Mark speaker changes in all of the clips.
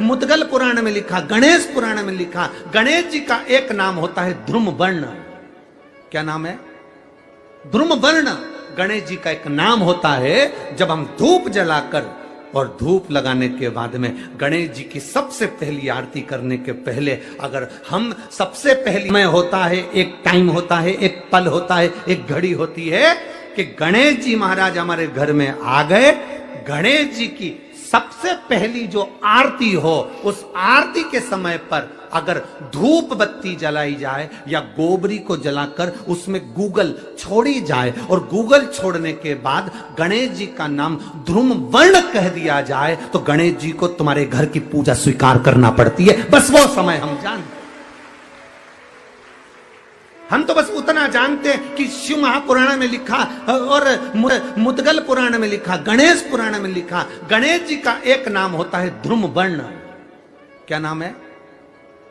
Speaker 1: मुद्गल पुराण में लिखा, गणेश पुराण में लिखा, गणेश जी का एक नाम होता है ध्रुमवर्ण। क्या नाम है? ध्रुमवर्ण। गणेश जी का एक नाम होता है। जब हम धूप जलाकर और धूप लगाने के बाद में गणेश जी की सबसे पहली आरती करने के पहले अगर हम सबसे पहली समय होता है, एक टाइम होता है, एक पल होता है, एक घड़ी होती है कि गणेश जी महाराज हमारे घर में आ गए। गणेश जी की सबसे पहली जो आरती हो, उस आरती के समय पर अगर धूप बत्ती जलाई जाए या गोबरी को जलाकर उसमें गूगल छोड़ी जाए और गूगल छोड़ने के बाद गणेश जी का नाम ध्रुमवर्ण कह दिया जाए तो गणेश जी को तुम्हारे घर की पूजा स्वीकार करना पड़ती है। बस वो समय हम जानते, हम तो बस उतना जानते हैं कि शिव महापुराण में लिखा और मुद्गल पुराण में लिखा, गणेश पुराण में लिखा, गणेश जी का एक नाम होता है ध्रुमवर्ण। क्या नाम है?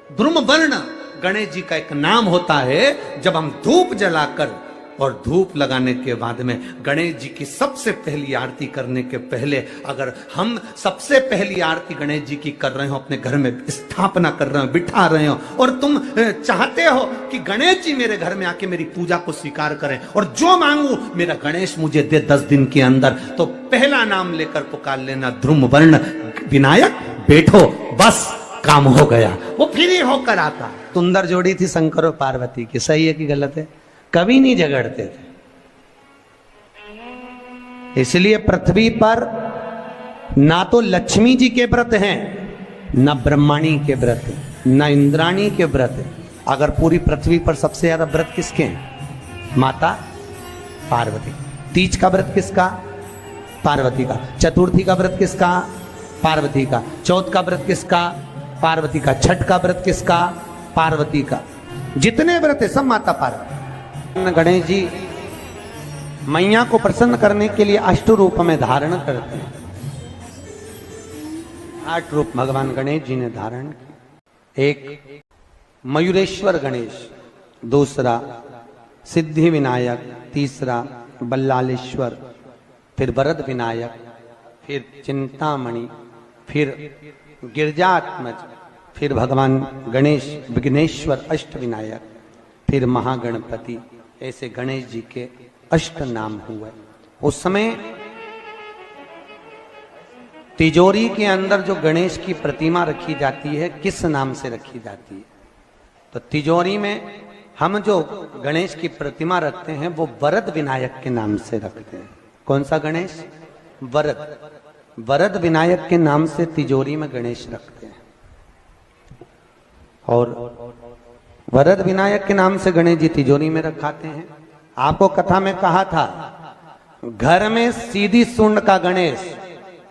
Speaker 1: ध्रुमवर्ण। गणेश जी का एक नाम होता है। जब हम धूप जलाकर और धूप लगाने के बाद में गणेश जी की सबसे पहली आरती करने के पहले अगर हम सबसे पहली आरती गणेश जी की कर रहे हो, अपने घर में स्थापना कर रहे हो, बिठा रहे हो और तुम चाहते हो कि गणेश जी मेरे घर में आके मेरी पूजा को स्वीकार करें और जो मांगू मेरा गणेश मुझे दे 10 दिन के अंदर, तो पहला नाम लेकर पुकार लेना ध्रुमवर्ण विनायक, बैठो, बस काम हो गया। वो फ्री होकर आता। सुंदर जोड़ी थी शंकर और पार्वती की। सही है कि गलत है? कभी नहीं झगड़ते थे। इसलिए पृथ्वी पर ना तो लक्ष्मी जी के व्रत हैं, ना ब्रह्माणी के व्रत, ना इंद्राणी के व्रत हैं। अगर पूरी पृथ्वी पर सबसे ज्यादा व्रत किसके हैं? माता पार्वती। तीज का व्रत किसका? पार्वती का। चतुर्थी का व्रत किसका? पार्वती का। चौथ का व्रत किसका? पार्वती का। छठ का व्रत किसका? पार्वती का। जितने व्रत है सब माता पार्वती। गणेश जी मैया को प्रसन्न करने के लिए अष्ट रूप में धारण करते हैं। 8 रूप भगवान गणेश जी ने धारण किए। एक मयूरेश्वर गणेश, दूसरा सिद्धि विनायक, तीसरा बल्लालेश्वर, फिर वरद विनायक, फिर चिंतामणि, फिर गिरजात्मज, फिर भगवान गणेश विघ्नेश्वर अष्ट विनायक, फिर महागणपति। ऐसे गणेश जी के 8 नाम हुए। उस समय तिजोरी के अंदर जो गणेश की प्रतिमा रखी जाती है, किस नाम से रखी जाती है? तो तिजोरी में हम जो गणेश की प्रतिमा रखते हैं वो वरद विनायक के नाम से रखते हैं। कौन सा गणेश? वरद। वरद विनायक के नाम से तिजोरी में गणेश रखते हैं। और वरद विनायक के नाम से गणेश जी तिजोरी में रखाते हैं। आपको कथा में कहा था, घर में सीधी सूंड का गणेश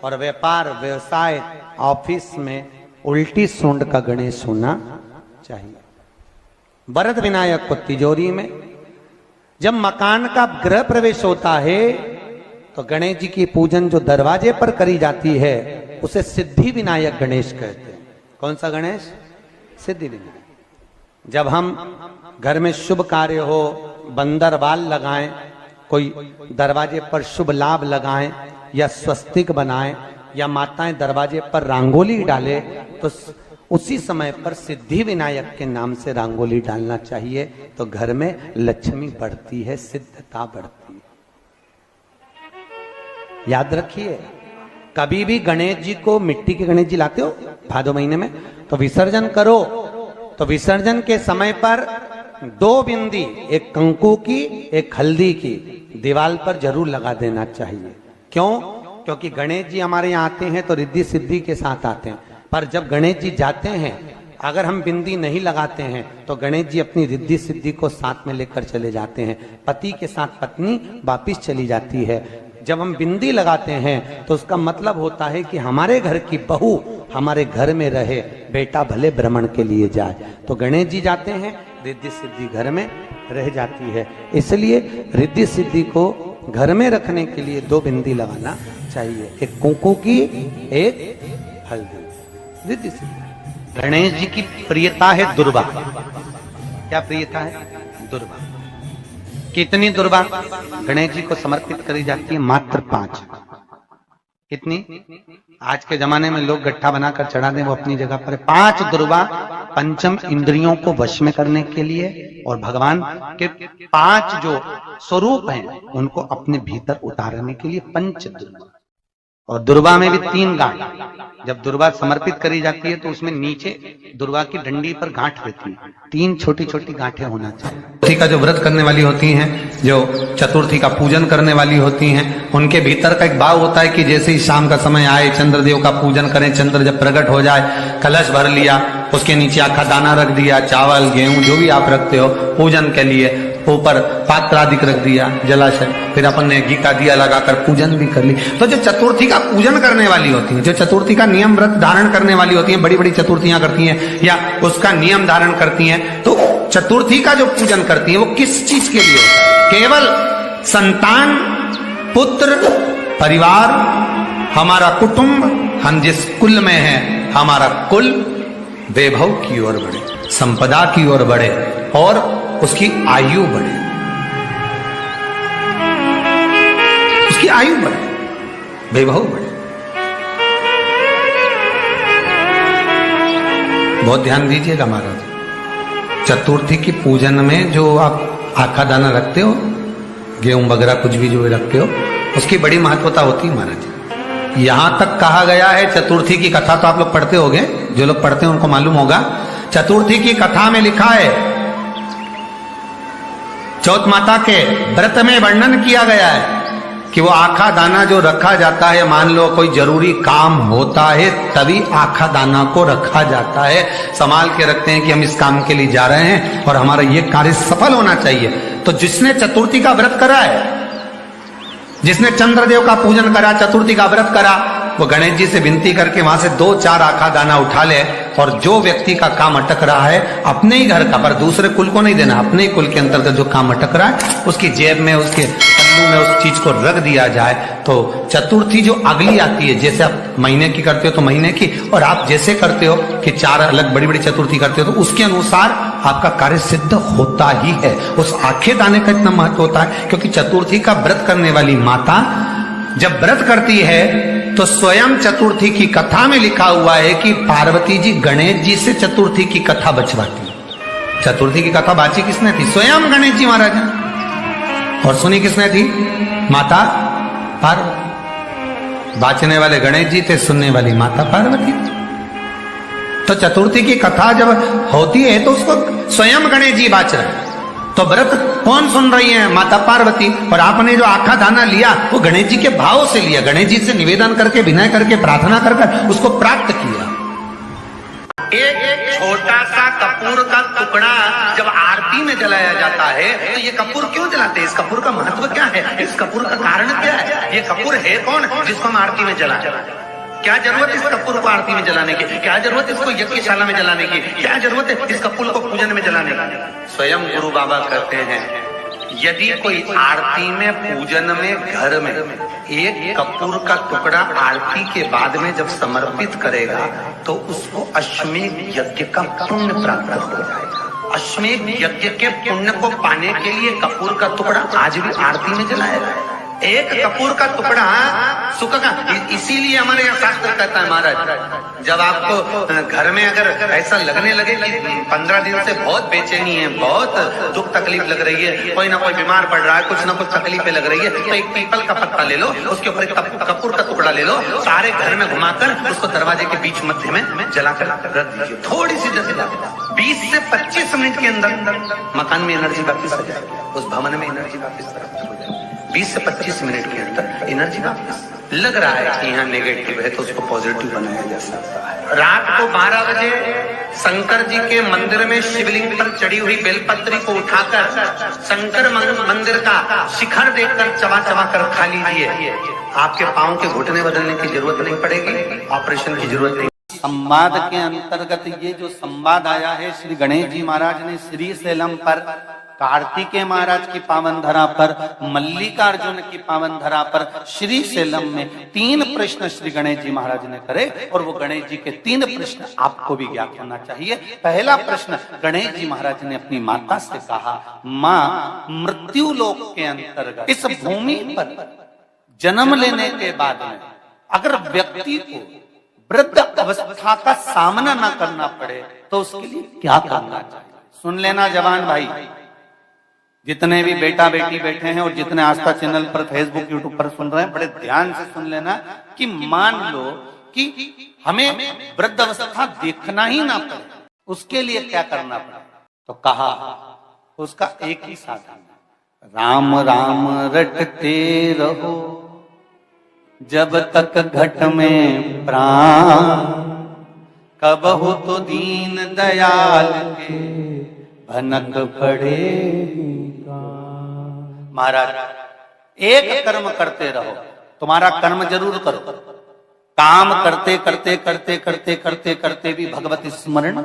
Speaker 1: और व्यापार व्यवसाय ऑफिस में उल्टी सूंड का गणेश होना चाहिए। वरद विनायक को तिजोरी में। जब मकान का गृह प्रवेश होता है तो गणेश जी की पूजन जो दरवाजे पर करी जाती है उसे सिद्धि विनायक गणेश कहते हैं। कौन सा गणेश? सिद्धि विनायक। जब हम घर में शुभ कार्य हो, बंदर बाल लगाएं, कोई दरवाजे पर शुभ लाभ लगाएं या स्वस्तिक बनाएं या माताएं दरवाजे पर रंगोली डाले, तो उसी समय पर सिद्धि विनायक के नाम से रंगोली डालना चाहिए। तो घर में लक्ष्मी बढ़ती है, सिद्धता बढ़ती है। याद रखिए, कभी भी गणेश जी को, मिट्टी के गणेश जी लाते हो भादो महीने में, तो विसर्जन करो तो विसर्जन के समय पर 2 बिंदी, एक कंकु की, एक हल्दी की, दीवार पर जरूर लगा देना चाहिए। क्यों? क्योंकि गणेश जी हमारे यहाँ आते हैं तो रिद्धि सिद्धि के साथ आते हैं, पर जब गणेश जी जाते हैं अगर हम बिंदी नहीं लगाते हैं तो गणेश जी अपनी रिद्धि सिद्धि को साथ में लेकर चले जाते हैं। पति के साथ पत्नी वापिस चली जाती है। जब हम बिंदी लगाते हैं तो उसका मतलब होता है कि हमारे घर की बहू हमारे घर में रहे, बेटा भले भ्रमण के लिए जाए। तो गणेश जी जाते हैं, रिद्धि सिद्धि घर में रह जाती है। इसलिए रिद्धि सिद्धि को घर में रखने के लिए 2 बिंदी लगाना चाहिए, एक कुंकू की, एक हल्दी। रिद्धि सिद्धि। गणेश जी की प्रियता है दुर्वा। क्या प्रियता है? दुर्वा। कितनी दुर्वा गणेश जी को समर्पित करी जाती है? मात्र 5। कितनी? आज के जमाने में लोग गट्ठा बनाकर चढ़ा दें, वो अपनी जगह पर 5 दुर्वा पंचम इंद्रियों को वश में करने के लिए और भगवान के 5 जो स्वरूप हैं उनको अपने भीतर उतारने के लिए पंच दुर्वा। और दुर्वा में भी 3 गांठ। जब दुर्वा समर्पित करी जाती है तो उसमें नीचे दुर्वा की डंडी पर गांठ रहती है, 3 छोटी छोटी गांठें होना चाहिए। चतुर्थी का जो व्रत करने वाली होती हैं, जो चतुर्थी का पूजन करने वाली होती हैं, उनके भीतर का एक भाव होता है कि जैसे ही शाम का समय आए चंद्रदेव का पूजन करें, चंद्र जब प्रकट हो जाए, कलश भर लिया, उसके नीचे आखा दाना रख दिया, चावल गेहूं जो भी आप रखते हो पूजन के लिए, ऊपर पात्र आदि रख दिया, जलाशय, फिर अपन ने घी का दिया लगाकर पूजन भी कर ली। तो जो चतुर्थी का पूजन करने वाली होती है, जो चतुर्थी का नियम व्रत धारण करने वाली होती है, बड़ी बड़ी चतुर्थियां करती हैं या उसका नियम धारण करती हैं, तो चतुर्थी का जो पूजन करती है वो किस चीज के लिए होता है? केवल संतान, पुत्र, परिवार, हमारा कुटुंब, हम जिस कुल में है, हमारा कुल वैभव की ओर बढ़े, संपदा की ओर बढ़े और उसकी आयु बढ़े, उसकी आयु बढ़े, वैभव बढ़े। बहुत ध्यान दीजिएगा महाराज, चतुर्थी की पूजन में जो आप आखा दाना रखते हो, गेहूं वगैरह कुछ भी जो रखते हो, उसकी बड़ी महत्वता होती है महाराज। यहां तक कहा गया है, चतुर्थी की कथा तो आप लोग पढ़ते होंगे, जो लोग पढ़ते हैं उनको मालूम होगा, चतुर्थी की कथा में लिखा है, चौथ माता के व्रत में वर्णन किया गया है कि वो आखा दाना जो रखा जाता है, मान लो कोई जरूरी काम होता है तभी आखा दाना को रखा जाता है, संभाल के रखते हैं कि हम इस काम के लिए जा रहे हैं और हमारा ये कार्य सफल होना चाहिए। तो जिसने चतुर्थी का व्रत करा है, जिसने चंद्रदेव का पूजन करा, चतुर्थी का व्रत करा, वो गणेश जी से विनती करके वहां से 2-4 आखा दाना उठा ले और जो व्यक्ति का काम अटक रहा है अपने ही घर का, पर दूसरे कुल को नहीं देना, अपने ही कुल के अंतर्गत जो काम अटक रहा है उसकी जेब में, उसके पल्लू में उस चीज को रख दिया जाए। तो चतुर्थी जो अगली आती है, जैसे आप महीने की करते हो तो महीने की, और आप जैसे करते हो कि 4 अलग बड़ी बड़ी चतुर्थी करते हो तो उसके अनुसार आपका कार्य सिद्ध होता ही है। उस आखे दाने का इतना महत्व होता है क्योंकि चतुर्थी का व्रत करने वाली माता जब व्रत करती है तो स्वयं चतुर्थी की कथा में लिखा हुआ है कि पार्वती जी गणेश जी से चतुर्थी की कथा बचवाती। चतुर्थी की कथा बाची किसने थी? स्वयं गणेश जी महाराज ने। और सुनी किसने थी? माता पार्वती। बाचने वाले गणेश जी थे, सुनने वाली माता पार्वती थी। तो चतुर्थी की कथा जब होती है तो उसको स्वयं गणेश जी बाच रहे हैं। तो व्रत कौन सुन रही है? माता पार्वती। और आपने जो आखा दाना लिया वो गणेश जी के भाव से लिया, गणेश जी से निवेदन करके, विनय करके, प्रार्थना कर उसको प्राप्त किया। एक छोटा सा कपूर का टुकड़ा जब आरती में जलाया जाता है तो ये कपूर क्यों जलाते हैं? इस कपूर का महत्व क्या है? इस कपूर का कारण क्या है? ये कपूर है कौन जिसको हम आरती में जलाते? क्या जरूरत इस कपूर को आरती में जलाने की? क्या जरूरत इसको यज्ञशाला में जलाने की? क्या जरूरत है इस कपूर को पूजन में जलाने की? स्वयं गुरु बाबा कहते हैं यदि कोई आरती में, पूजन में, घर में एक कपूर का टुकड़ा आरती के बाद में जब समर्पित करेगा तो उसको अश्वमेध यज्ञ का पुण्य प्राप्त हो जाएगा। अश्वमेध यज्ञ के पुण्य को पाने के लिए कपूर का टुकड़ा आज भी आरती में जलाया जाएगा। एक कपूर का टुकड़ा सुख का, इसीलिए हमारे यहाँ शास्त्र कहता है महाराज, जब आपको घर में अगर ऐसा लगने लगे कि 15 दिन से बहुत बेचैनी है, बहुत दुख तकलीफ लग रही है, कोई ना कोई बीमार पड़ रहा है, कुछ ना कुछ तकलीफें लग रही है, तो एक पीपल का पत्ता ले लो, उसके ऊपर एक कपूर का टुकड़ा ले लो, सारे घर में घुमाकर उसको दरवाजे के बीच मध्य में जलाकर रख दीजिए। थोड़ी सी जला 20 से 25 मिनट के अंदर मकान में एनर्जी वापिस आ जाएगी, उस भवन में एनर्जी वापिस प्राप्त हो जाएगी। 20 से 25 मिनट के अंदर एनर्जी वापस। लग रहा है कि यहाँ नेगेटिव है तो उसको पॉजिटिव बनाया जा सकता है। रात को 12 बजे शंकर जी के मंदिर में शिवलिंग पर चढ़ी हुई बेलपत्री को उठाकर शंकर मंदिर का शिखर देखकर चबा चबा कर खा लीजिए। आपके पांव के घुटने बदलने की जरूरत नहीं पड़ेगी, ऑपरेशन की जरूरत नहीं। संवाद के अंतर्गत ये जो संवाद आया है, श्री गणेश जी महाराज ने श्री सेलम पर, कार्तिकेय महाराज की पावन धरा पर, मल्लिकार्जुन की पावन धरा पर, श्री सेलम में 3 प्रश्न श्री गणेश जी महाराज ने करे और वो गणेश जी के 3 प्रश्न आपको भी ज्ञात होना चाहिए। पहला प्रश्न गणेश जी महाराज ने अपनी माता से कहा, माँ, मृत्यु लोक के अंतर्गत इस भूमि पर जन्म लेने के बाद में
Speaker 2: अगर व्यक्ति को वृद्ध अवस्था का सामना ना करना पड़े तो उसके लिए क्या करना चाहिए? सुन लेना जवान भाई, जितने भी बेटा बेटी बैठे हैं और जितने आस्था चैनल पर, फेसबुक, यूट्यूब पर सुन रहे हैं, बड़े ध्यान से सुन लेना कि मान लो कि हमें वृद्ध अवस्था देखना ही ना पड़े, उसके लिए क्या करना पड़े? तो कहा उसका एक ही साधन, राम राम रटते रहो जब तक घट में प्राण, कब हो तो दीन दयाल के भनक पड़ेगा। महाराज एक कर्म करते रहो, तुम्हारा कर्म जरूर करो, काम करते करते करते करते करते करते भी भगवत स्मरण